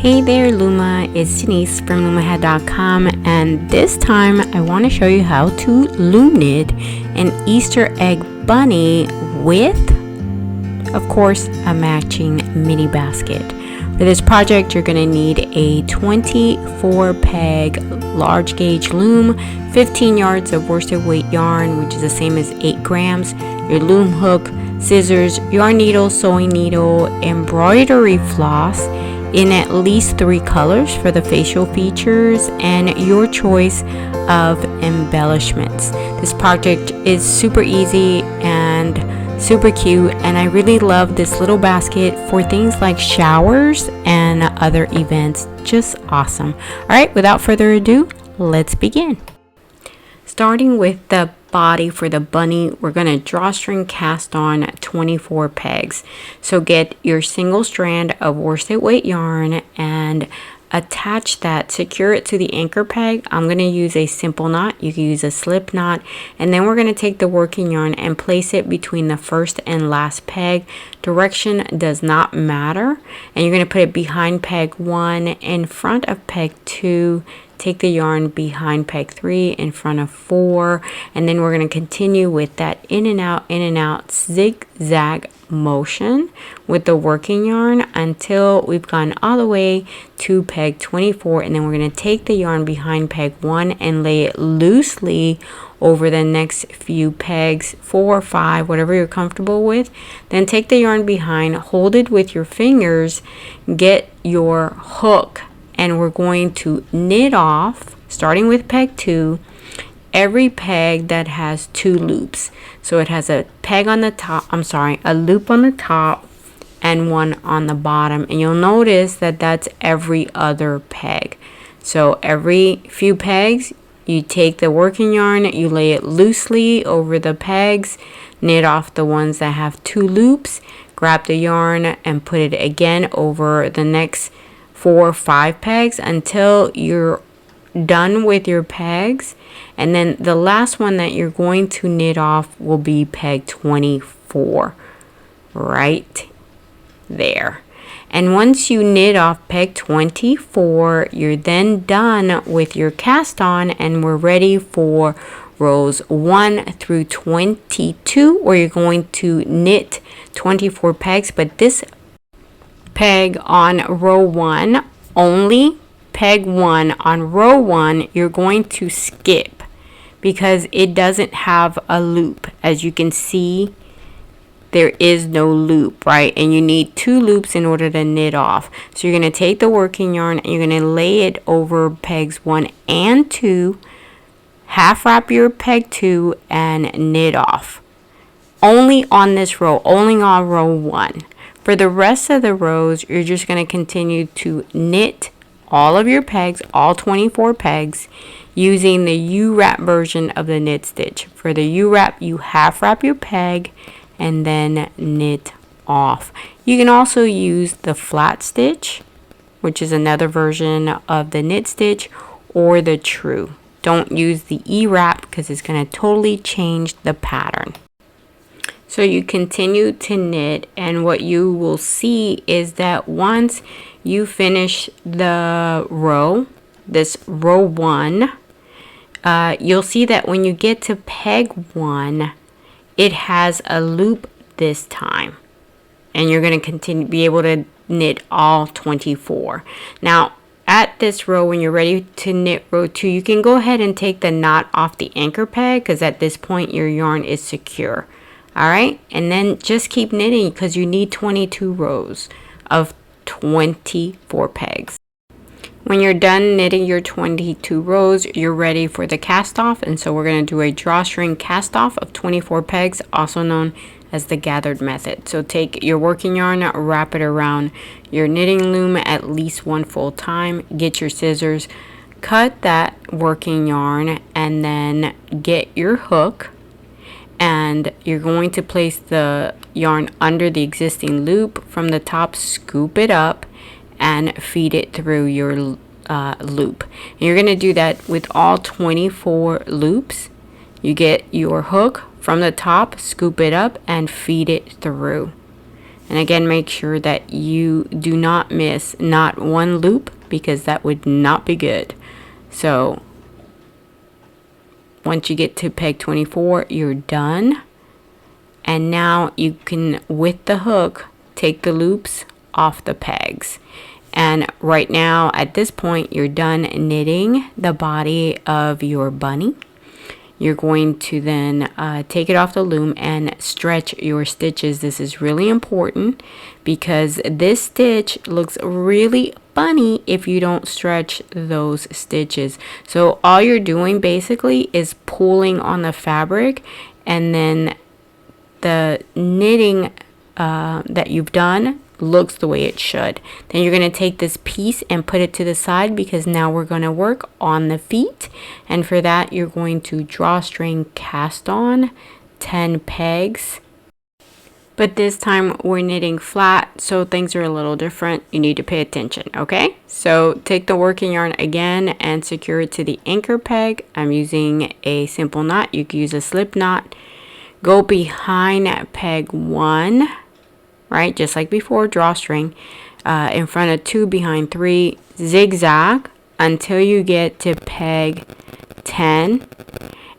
Hey there Looma, it's Denise from LoomaHat.com, and this time I want to show you how to loom knit an Easter egg bunny with, of course, a matching mini basket. For this project, you're going to need a 24 peg large gauge loom, 15 yards of worsted weight yarn, which is the same as 8 grams, your loom hook, scissors, yarn needle, sewing needle, embroidery floss in at least 3 colors for the facial features, and your choice of embellishments. This project is super easy and super cute, and I really love this little basket for things like showers and other events. Just awesome. Alright, without further ado, let's begin. Starting with the body for the bunny, we're going to drawstring cast on 24 pegs. So get your single strand of worsted weight yarn and attach that, secure it to the anchor peg. I'm going to use a simple knot. You can use a slip knot, and then we're going to take the working yarn and place it between the first and last peg. Direction does not matter, and you're going to put it behind peg 1, in front of peg 2. Take the yarn behind peg 3, in front of 4, and then we're going to continue with that in and out zigzag motion with the working yarn until we've gone all the way to peg 24, and then we're going to take the yarn behind peg 1 and lay it loosely over the next few pegs, 4 or 5, whatever you're comfortable with. Then take the yarn behind, hold it with your fingers, get your hook, and we're going to knit off, starting with peg 2, every peg that has 2 loops. So it has a peg on the top, a loop on the top and one on the bottom. And you'll notice that that's every other peg. So every few pegs, you take the working yarn, you lay it loosely over the pegs, knit off the ones that have 2 loops, grab the yarn and put it again over the next 4 or 5 pegs until you're done with your pegs, and then the last one that you're going to knit off will be peg 24 right there. And once you knit off peg 24, you're then done with your cast on, and we're ready for rows 1 through 22, where you're going to knit 24 pegs, but this peg on row 1 only, peg 1 on row 1 you're going to skip because it doesn't have a loop. As you can see, there is no loop, right? And you need 2 loops in order to knit off. So you're going to take the working yarn and you're going to lay it over pegs 1 and 2, half wrap your peg 2 and knit off. Only on this row, only on row 1. For the rest of the rows, you're just going to continue to knit all of your pegs, all 24 pegs, using the U-wrap version of the knit stitch. For the U-wrap, you half wrap your peg and then knit off. You can also use the flat stitch, which is another version of the knit stitch, or the true. Don't use the E-wrap because it's going to totally change the pattern. So you continue to knit, and what you will see is that once you finish the row, this row 1, you'll see that when you get to peg 1, it has a loop this time, and you're going to be able to knit all 24. Now at this row, when you're ready to knit row 2, you can go ahead and take the knot off the anchor peg because at this point your yarn is secure. Alright, and then just keep knitting because you need 22 rows of 24 pegs. When you're done knitting your 22 rows, you're ready for the cast off, and so we're going to do a drawstring cast off of 24 pegs, also known as the gathered method. So take your working yarn, wrap it around your knitting loom at least 1 full time, get your scissors, cut that working yarn, and then get your hook. And you're going to place the yarn under the existing loop. From the top, scoop it up and feed it through your loop. And you're going to do that with all 24 loops. You get your hook from the top, scoop it up and feed it through. And again, make sure that you do not miss not one loop, because that would not be good. So once you get to peg 24, you're done. And now you can, with the hook, take the loops off the pegs. And right now, at this point, you're done knitting the body of your bunny. You're going to then take it off the loom and stretch your stitches. This is really important because this stitch looks really funny if you don't stretch those stitches. So all you're doing basically is pulling on the fabric, and then the knitting that you've done looks the way it should. Then you're going to take this piece and put it to the side, because now we're going to work on the feet. And for that, you're going to drawstring cast on 10 pegs. But this time we're knitting flat, so things are a little different. You need to pay attention, okay? So take the working yarn again and secure it to the anchor peg. I'm using a simple knot. You can use a slip knot. Go behind peg 1, right? Just like before, drawstring in front of 2, behind 3, zigzag until you get to peg 10.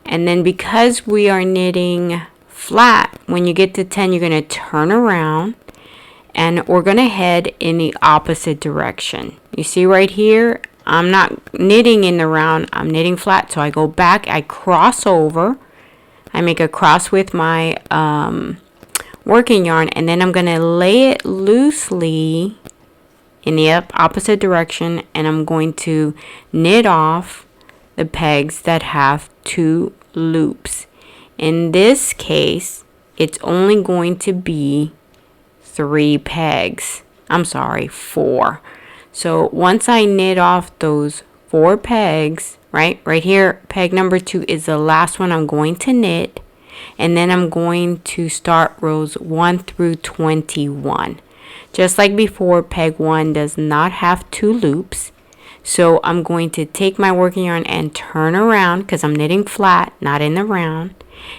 And then because we are knitting flat, when you get to 10, you're going to turn around and we're going to head in the opposite direction. You see right here, I'm not knitting in the round, I'm knitting flat. So I go back, I cross over, I make a cross with my working yarn, and then I'm going to lay it loosely in the opposite direction, and I'm going to knit off the pegs that have 2 loops. In this case, it's only going to be 3 pegs. I'm sorry, 4. So once I knit off those 4 pegs, right here, peg number 2 is the last one I'm going to knit, and then I'm going to start rows 1 through 21. Just like before, peg 1 does not have 2 loops. So I'm going to take my working yarn and turn around, because I'm knitting flat, not in the round.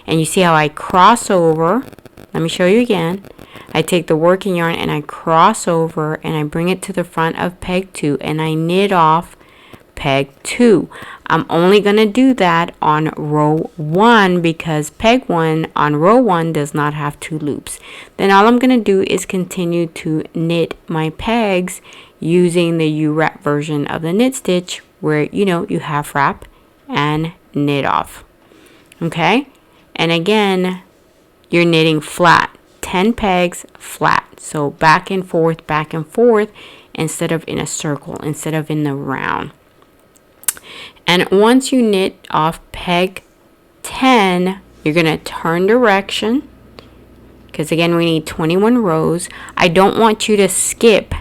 And you see how I cross over. Let me show you again. I take the working yarn and I cross over and I bring it to the front of peg 2 and I knit off peg 2. I'm only going to do that on row 1 because peg 1 on row 1 does not have 2 loops. Then all I'm going to do is continue to knit my pegs using the U-wrap version of the knit stitch, where you half wrap and knit off. Okay? And again, you're knitting flat, 10 pegs flat. So back and forth instead of in a circle, instead of in the round. And once you knit off peg 10, you're going to turn direction, because again, we need 21 rows. I don't want you to skip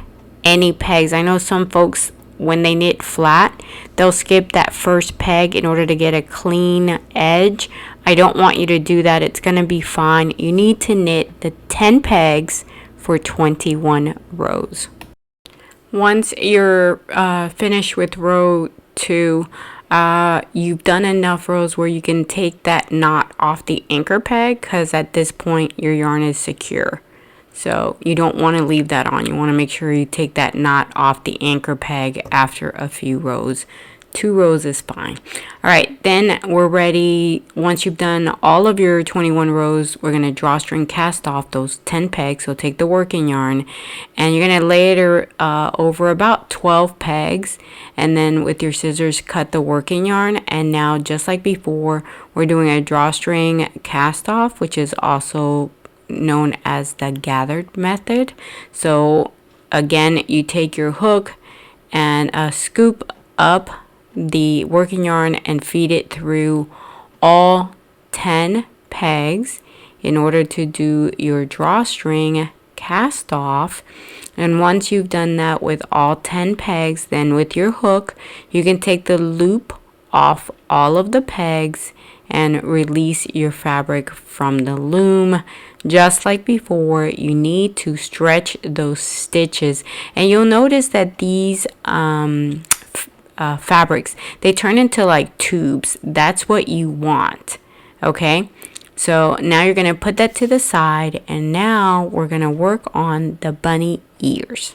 any pegs. I know some folks, when they knit flat, they'll skip that first peg in order to get a clean edge. I don't want you to do that. It's going to be fine. You need to knit the 10 pegs for 21 rows. Once you're finished with row 2, you've done enough rows where you can take that knot off the anchor peg, because at this point your yarn is secure. So you don't want to leave that on. You want to make sure you take that knot off the anchor peg after a few rows. 2 rows is fine. All right, then we're ready. Once you've done all of your 21 rows, we're going to drawstring cast off those 10 pegs. So take the working yarn and you're going to lay it over about 12 pegs, and then with your scissors cut the working yarn. And now, just like before, we're doing a drawstring cast off, which is also known as the gathered method. So again, you take your hook and scoop up the working yarn and feed it through all 10 pegs in order to do your drawstring cast off. And once you've done that with all 10 pegs, then with your hook you can take the loop off all of the pegs and release your fabric from the loom. Just like before, you need to stretch those stitches, and you'll notice that these fabrics, they turn into like tubes. That's what you want. Okay, So now you're going to put that to the side, and now we're going to work on the bunny ears.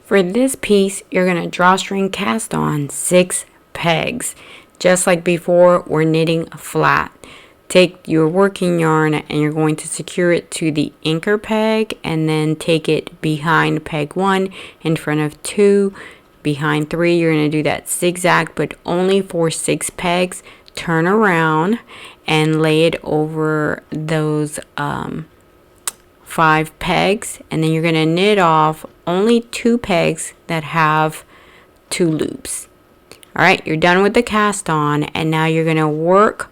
For this piece, you're going to drawstring cast on 6 pegs. Just like before, we're knitting flat. Take your working yarn and you're going to secure it to the anchor peg, and then take it behind peg 1, in front of 2, behind 3. You're going to do that zigzag, but only for 6 pegs. Turn around and lay it over those 5 pegs, and then you're going to knit off only 2 pegs that have 2 loops. Alright, you're done with the cast on, and now you're going to work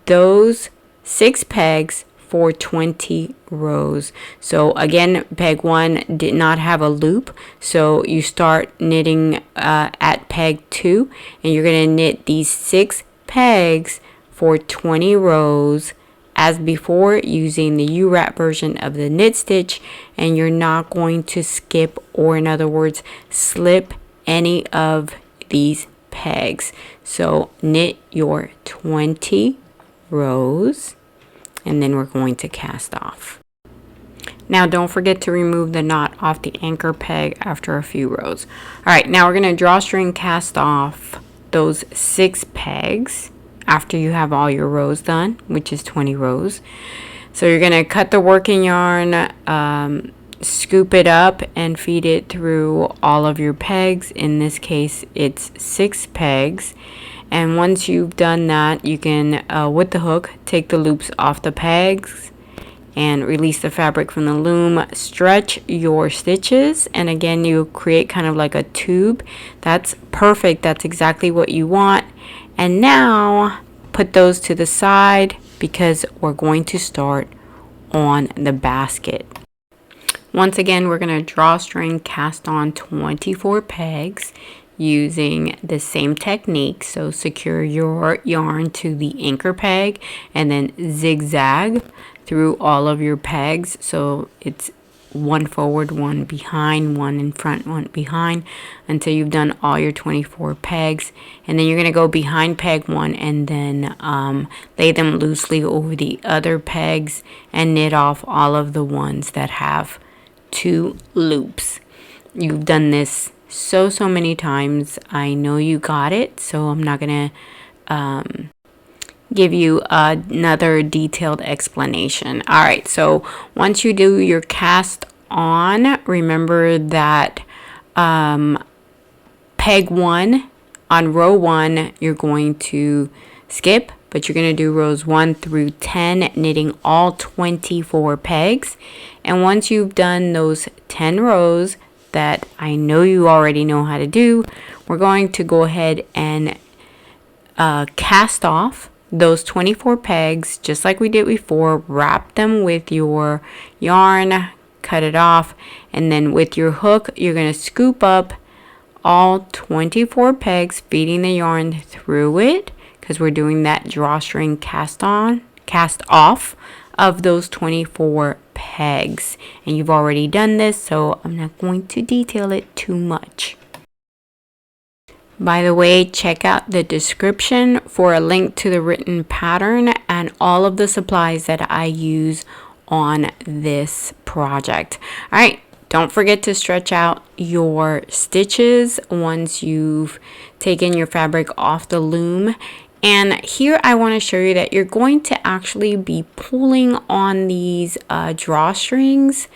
those 6 pegs for 20 rows. So again, peg 1 did not have a loop, so you start knitting at peg 2, and you're going to knit these 6 pegs for 20 rows as before, using the U-wrap version of the knit stitch, and you're not going to skip, or in other words, slip any of these pegs. So knit your 20 rows, and then we're going to cast off. Now don't forget to remove the knot off the anchor peg after a few rows. Alright, now we're going to drawstring cast off those 6 pegs after you have all your rows done, which is 20 rows. So you're going to cut the working yarn, scoop it up, and feed it through all of your pegs. In this case, it's 6 pegs. And once you've done that, you can, with the hook, take the loops off the pegs and release the fabric from the loom. Stretch your stitches, and again, you create kind of like a tube. That's perfect. That's exactly what you want. And now put those to the side, because we're going to start on the basket. Once again, we're going to drawstring cast on 24 pegs using the same technique. So secure your yarn to the anchor peg and then zigzag through all of your pegs. So it's 1 forward, 1 behind, 1 in front, 1 behind, until you've done all your 24 pegs. And then you're going to go behind peg 1 and then lay them loosely over the other pegs and knit off all of the ones that have 2 loops. You've done this so many times. I know you got it, so I'm not going to give you another detailed explanation. Alright, so once you do your cast on, remember that peg 1 on row 1 you're going to skip, but you're going to do rows 1 through 10, knitting all 24 pegs. And once you've done those 10 rows that I know you already know how to do, we're going to go ahead and cast off those 24 pegs just like we did before. Wrap them with your yarn, cut it off, and then with your hook you're going to scoop up all 24 pegs, feeding the yarn through it, because we're doing that drawstring cast off of those 24 pegs. And you've already done this, so I'm not going to detail it too much. By the way, check out the description for a link to the written pattern and all of the supplies that I use on this project. Alright, don't forget to stretch out your stitches once you've taken your fabric off the loom. And here I want to show you that you're going to actually be pulling on these drawstrings,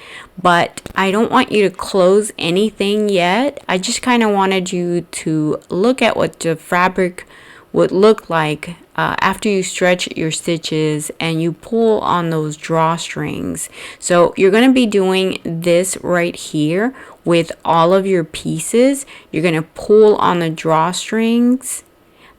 but I don't want you to close anything yet. I just kind of wanted you to look at what the fabric would look like after you stretch your stitches and you pull on those drawstrings. So you're going to be doing this right here with all of your pieces. You're going to pull on the drawstrings.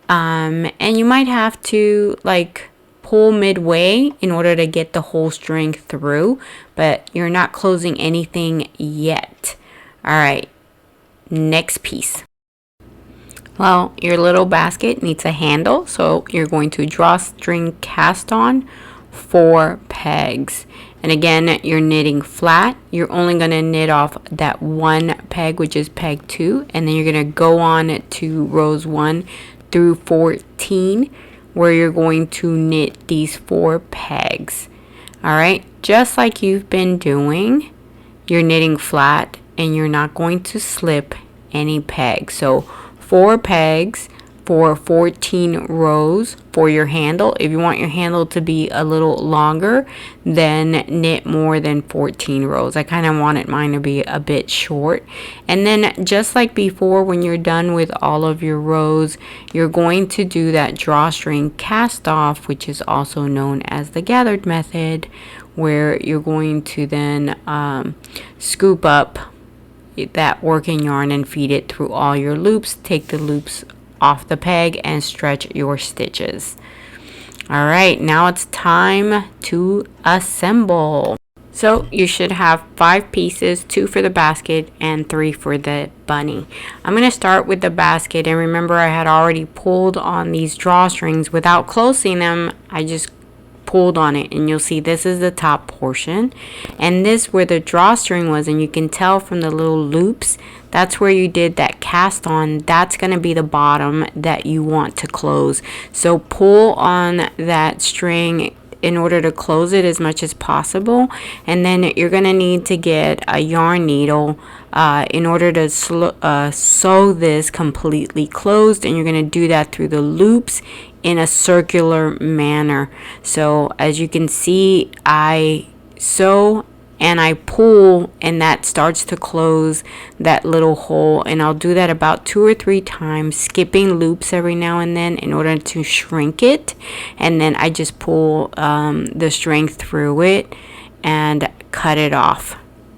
And you might have to like pull midway in order to get the whole string through, but you're not closing anything yet. Alright, next piece. Well, your little basket needs a handle, so you're going to drawstring cast on 4 pegs. And again, you're knitting flat. You're only going to knit off that 1 peg, which is peg 2, and then you're going to go on to rows 1 through 14 where you're going to knit these 4 pegs. All right, just like you've been doing, you're knitting flat and you're not going to slip any pegs. So 4 pegs for 14 rows for your handle. If you want your handle to be a little longer, then knit more than 14 rows. I kind of wanted mine to be a bit short. And then just like before, when you're done with all of your rows, you're going to do that drawstring cast off, which is also known as the gathered method, where you're going to then scoop up that working yarn and feed it through all your loops. Take the loops off the peg and stretch your stitches. All right, now it's time to assemble. So you should have 5 pieces, 2 for the basket and 3 for the bunny. I'm going to start with the basket, and remember I had already pulled on these drawstrings without closing them. I just pulled on it, and you'll see this is the top portion, and this where the drawstring was, and you can tell from the little loops, that's where you did that cast on. That's going to be the bottom that you want to close. So pull on that string in order to close it as much as possible, and then you're going to need to get a yarn needle in order to sew this completely closed, and you're going to do that through the loops in a circular manner. So as you can see, I sew and I pull, and that starts to close that little hole, and I'll do that about 2 or 3 times, skipping loops every now and then in order to shrink it, and then I just pull the string through it and cut it off,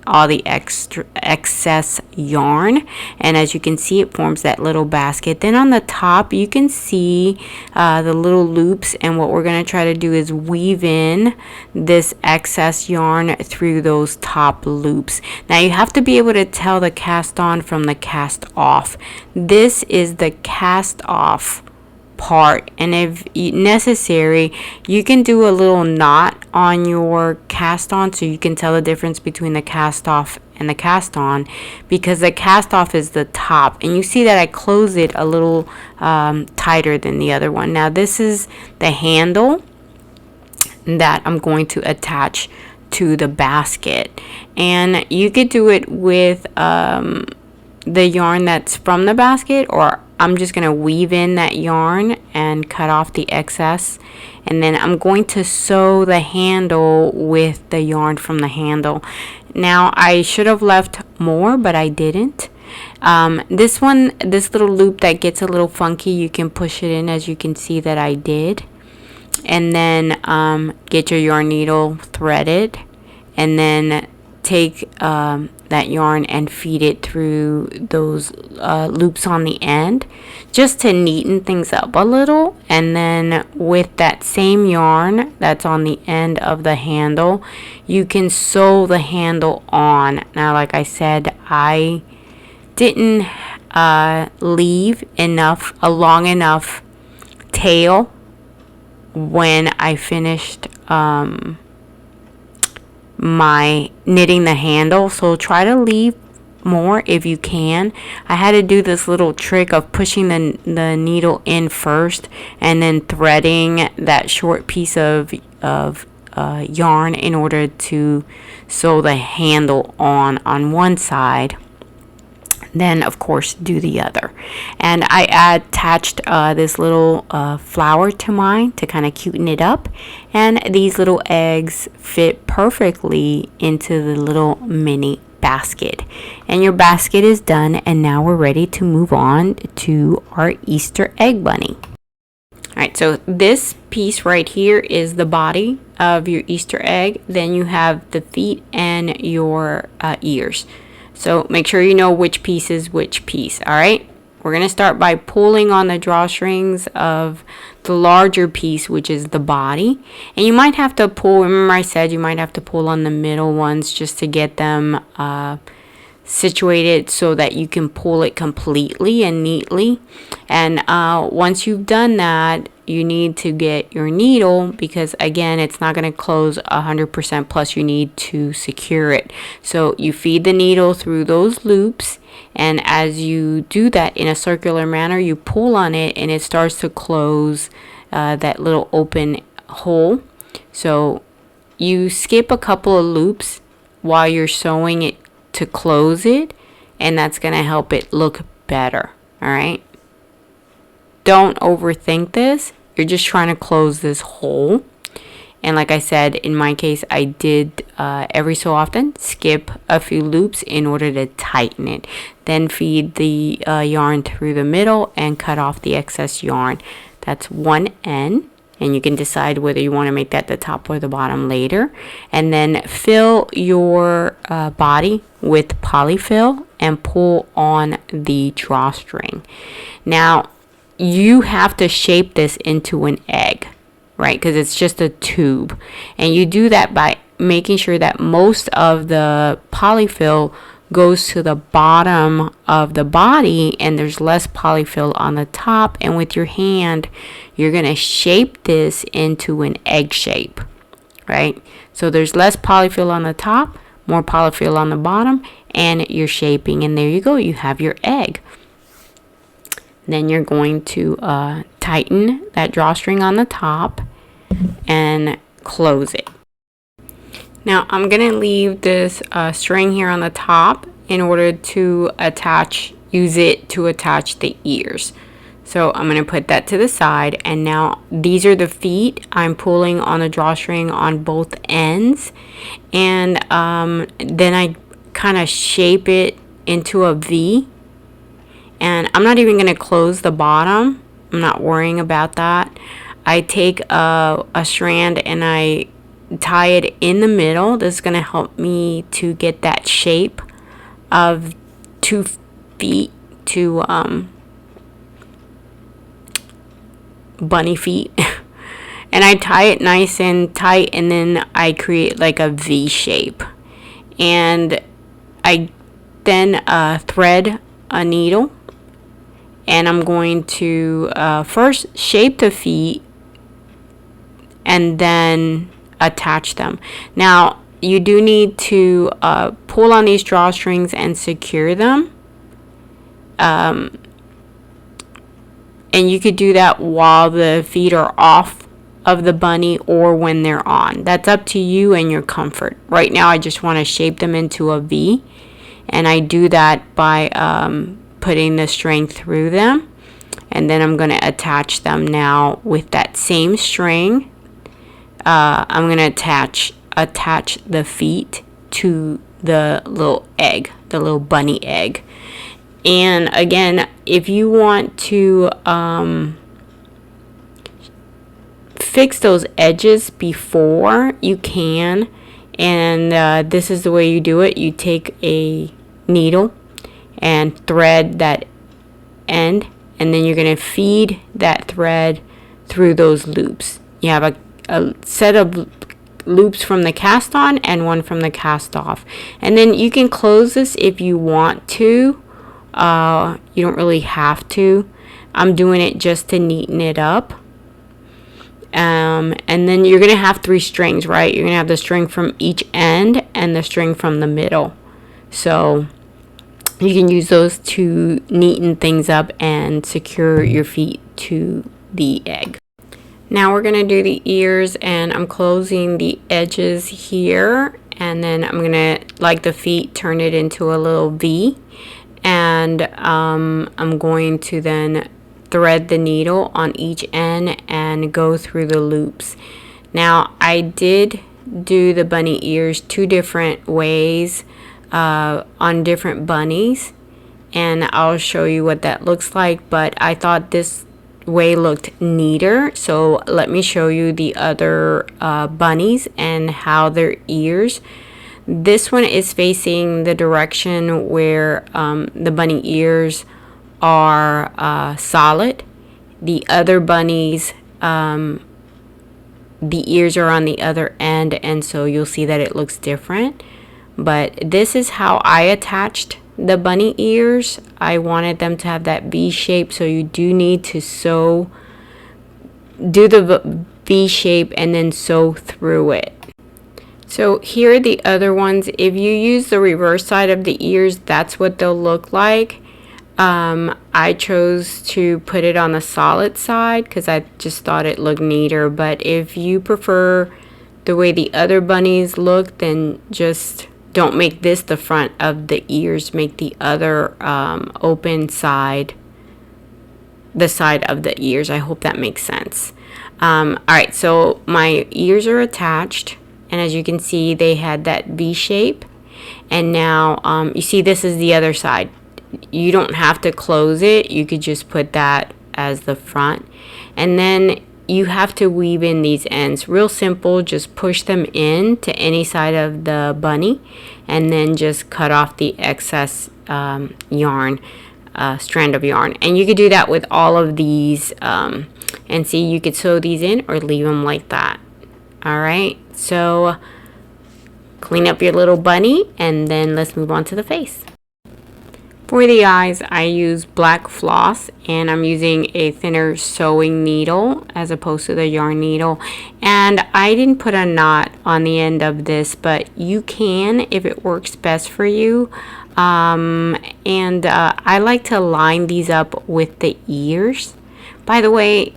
all the excess yarn. And as you can see, it forms that little basket. Then on the top you can see the little loops, and what we're going to try to do is weave in this excess yarn through those top loops. Now you have to be able to tell the cast on from the cast off. This is the cast off part, and if necessary you can do a little knot on your cast on so you can tell the difference between the cast off and the cast on, because the cast off is the top, and you see that I close it a little tighter than the other one. Now this is the handle that I'm going to attach to the basket, and you could do it with the yarn that's from the basket, or I'm just going to weave in that yarn and cut off the excess, and then I'm going to sew the handle with the yarn from the handle. Now I should have left more, but I didn't. This little loop that gets a little funky, you can push it in, as you can see that I did, and then get your yarn needle threaded, and then take that yarn and feed it through those loops on the end, just to neaten things up a little. And then with that same yarn that's on the end of the handle, you can sew the handle on. Now like I said, I didn't leave a long enough tail when I finished my knitting the handle, so try to leave more if you can. I had to do this little trick of pushing the needle in first and then threading that short piece of yarn in order to sew the handle on one side, then of course do the other. And I attached this little flower to mine to kind of cuten it up, and these little eggs fit perfectly into the little mini basket. And your basket is done, and now we're ready to move on to our Easter egg bunny. Alright, so this piece right here is the body of your Easter egg. Then you have the feet and your ears. So make sure you know which piece is which piece. Alright, we're going to start by pulling on the drawstrings of the larger piece, which is the body. And you might have to pull, remember I said you might have to pull on the middle ones just to get them situated so that you can pull it completely and neatly. And once you've done that, you need to get your needle, because again, it's not going to close 100%, plus you need to secure it. So you feed the needle through those loops, and as you do that in a circular manner, you pull on it and it starts to close that little open hole. So you skip a couple of loops while you're sewing it to close it, and that's going to help it look better. All right, don't overthink this. You're just trying to close this hole. And like I said, in my case, I did every so often skip a few loops in order to tighten it. Then feed the yarn through the middle and cut off the excess yarn. That's one end. And you can decide whether you want to make that the top or the bottom later. And then fill your body with polyfill and pull on the drawstring. Now, you have to shape this into an egg, right? Because it's just a tube. And you do that by making sure that most of the polyfill goes to the bottom of the body and there's less polyfill on the top. And with your hand, you're going to shape this into an egg shape, right? So there's less polyfill on the top, more polyfill on the bottom, and you're shaping. And there you go. You have your egg. Then you're going to tighten that drawstring on the top and close it. Now I'm going to leave this string here on the top in order to use it to attach the ears. So I'm going to put that to the side, and now these are the feet. I'm pulling on the drawstring on both ends, and then I kind of shape it into a V. And I'm not even going to close the bottom. I'm not worrying about that. I take a strand and I tie it in the middle. This is going to help me to get that shape of 2 feet to bunny feet. And I tie it nice and tight, and then I create like a V shape. And I then thread a needle. And I'm going to first shape the feet and then attach them. Now, you do need to pull on these drawstrings and secure them. And you could do that while the feet are off of the bunny or when they're on. That's up to you and your comfort. Right now, I just want to shape them into a V. And I do that by putting the string through them, and then I'm going to attach them now with that same string. I'm going to attach the feet to the little egg, the little bunny egg. And again, if you want to fix those edges before, you can. And this is the way you do it. You take a needle and thread that end, and then you're going to feed that thread through those loops. You have a set of loops from the cast on and one from the cast off, and then you can close this if you want to. You don't really have to. I'm doing it just to neaten it up. And then you're going to have 3 strings, right? You're going to have the string from each end and the string from the middle. So you can use those to neaten things up and secure your feet to the egg. Now we're going to do the ears, and I'm closing the edges here, and then I'm going to, like the feet, turn it into a little V, and I'm going to then thread the needle on each end and go through the loops. Now I did do the bunny ears 2 different ways on different bunnies, and I'll show you what that looks like, but I thought this way looked neater, so let me show you the other bunnies and how their ears. This one is facing the direction where the bunny ears are solid. The other bunnies, the ears are on the other end, and so you'll see that it looks different. But this is how I attached the bunny ears. I wanted them to have that V shape, so you do need to do the V shape and then sew through it. So here are the other ones. If you use the reverse side of the ears, that's what they'll look like. I chose to put it on the solid side because I just thought it looked neater. But if you prefer the way the other bunnies look, then just don't make this the front of the ears. Make the other open side the side of the ears. I hope that makes sense. Alright, so my ears are attached, and as you can see, they had that V shape. And now you see this is the other side. You don't have to close it. You could just put that as the front. And then you have to weave in these ends. Real simple. Just push them in to any side of the bunny, and then just cut off the excess yarn, strand of yarn. And you could do that with all of these. And see, you could sew these in or leave them like that. Alright, so clean up your little bunny, and then let's move on to the face. For the eyes, I use black floss, and I'm using a thinner sewing needle as opposed to the yarn needle. And I didn't put a knot on the end of this, but you can if it works best for you. I like to line these up with the ears. By the way,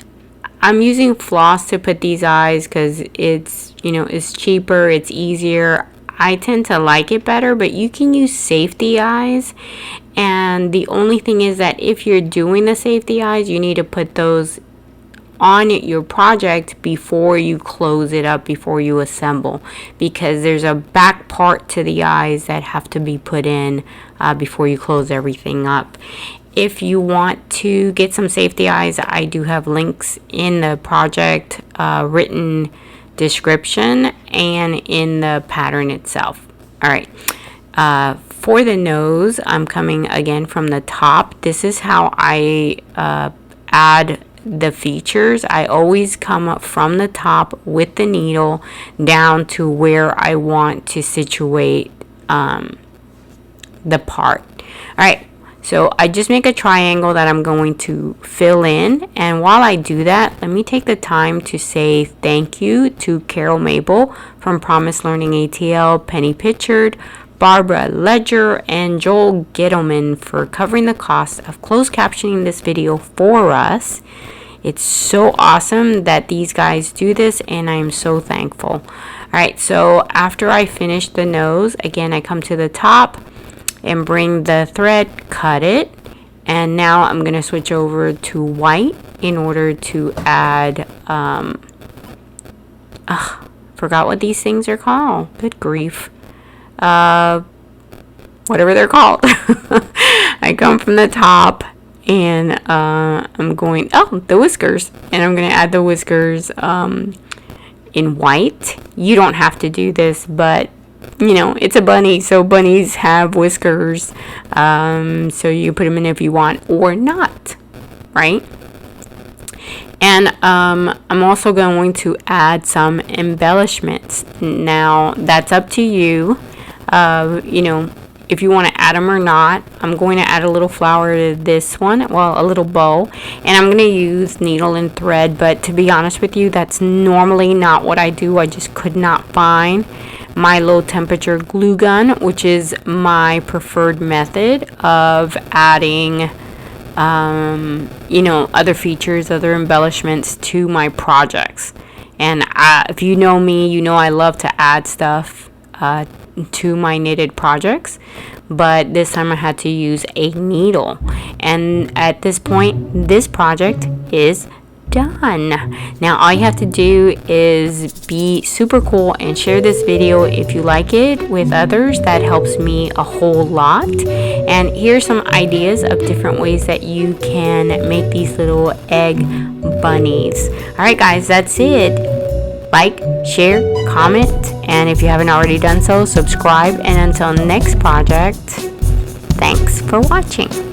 I'm using floss to put these eyes because it's, you know, it's cheaper, it's easier. I tend to like it better, but you can use safety eyes. And the only thing is that if you're doing the safety eyes, you need to put those on your project before you close it up, before you assemble, because there's a back part to the eyes that have to be put in before you close everything up. If you want to get some safety eyes, I do have links in the project written description and in the pattern itself. Alright, for the nose, I'm coming again from the top. This is how I add the features. I always come up from the top with the needle down to where I want to situate the part. Alright, so I just make a triangle that I'm going to fill in, and while I do that, let me take the time to say thank you to Carol Mabel from Promise Learning ATL, Penny Pitchard, Barbara Ledger, and Joel Gittleman for covering the cost of closed captioning this video for us. It's so awesome that these guys do this, and I'm so thankful. Alright, so after I finish the nose, again, I come to the top and bring the thread, cut it, and now I'm going to switch over to white in order to add, forgot what these things are called. Good grief. Whatever they're called. I come from the top, and I'm going, the whiskers, and I'm going to add the whiskers in white. You don't have to do this, but you know, it's a bunny, so bunnies have whiskers, so you put them in if you want or not, right? And I'm also going to add some embellishments. Now that's up to you. You know, if you want to add them or not. I'm going to add a little flower to this one, well, a little bow, and I'm going to use needle and thread, but to be honest with you, that's normally not what I do. I just could not find my low temperature glue gun, which is my preferred method of adding you know, other features, other embellishments to my projects. And if you know me, you know I love to add stuff to my knitted projects, but this time I had to use a needle, and at this point this project is done. Now all you have to do is be super cool and share this video if you like it with others. That helps me a whole lot. And here's some ideas of different ways that you can make these little egg bunnies. Alright guys, that's it. Like, share, comment, and if you haven't already done so, subscribe. And until next project, thanks for watching.